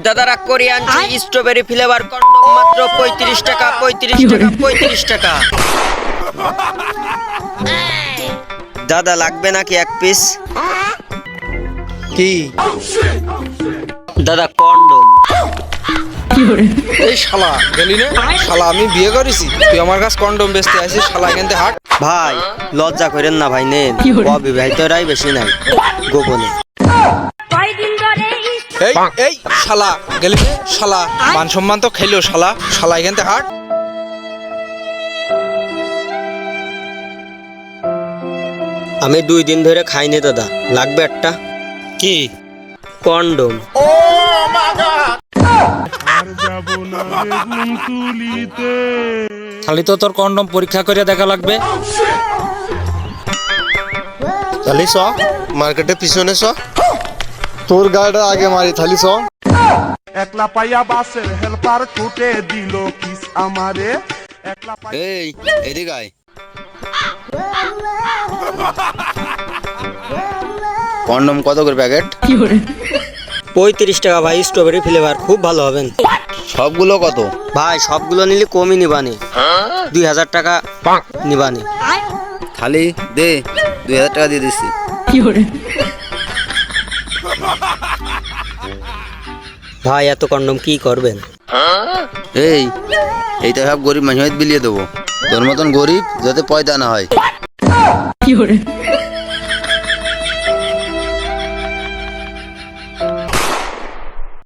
দাদা রাগ করে আনছি স্ট্রবেরি ফ্লেভার কন্ডম মাত্র 35 টাকা 35 টাকা 35 টাকা। দাদা লাগবে নাকি এক পিস? কি দাদা কন্ডম। এই শালা গেলি না? শালা আমি বিয়ে করেছি, তুই আমার কাছে কন্ডম বেচতে আসিস? শালা এখান হাট। ভাই লজ্জা করেন না ভাই, নেন। অবিবাহিতরাই বেশি নাই গোপনে। এই এই শালা গেলি না? শালা মান সম্মান তো খেলো শালা। শালা এখান হাট। আমি 2 দিন ধরে খাইনি দাদা, লাগবে একটা কি কন্ডম। খালি তো তোর কন্ডম পরীক্ষা করে দেখা লাগবে। থালি চ মার্কেটে পিছনে চ, তোর গাড়িটা আগে মারি। থালি চ। একলা পাইয়া বাসের হেল্পার টুটে দিল কিস আমারে। একলা এই এদিকে আয়। কন্ডম কত করে প্যাকেট? 35 টাকা ভাই, স্ট্রবেরি ফ্লেভার খুব ভালো হবেন। সবগুলো কত? ভাই সবগুলো নিলে কমই নিবানি, 2000 টাকা নিবানি। থালি দে, 2000 টাকা দিয়ে দিচ্ছি। ভাই এত কন্ডম কি করবেন? এইটা সব গরিব মানুষ বিলিয়ে দেবো, তোর মতন গরিব যাতে পয়দা না হয়।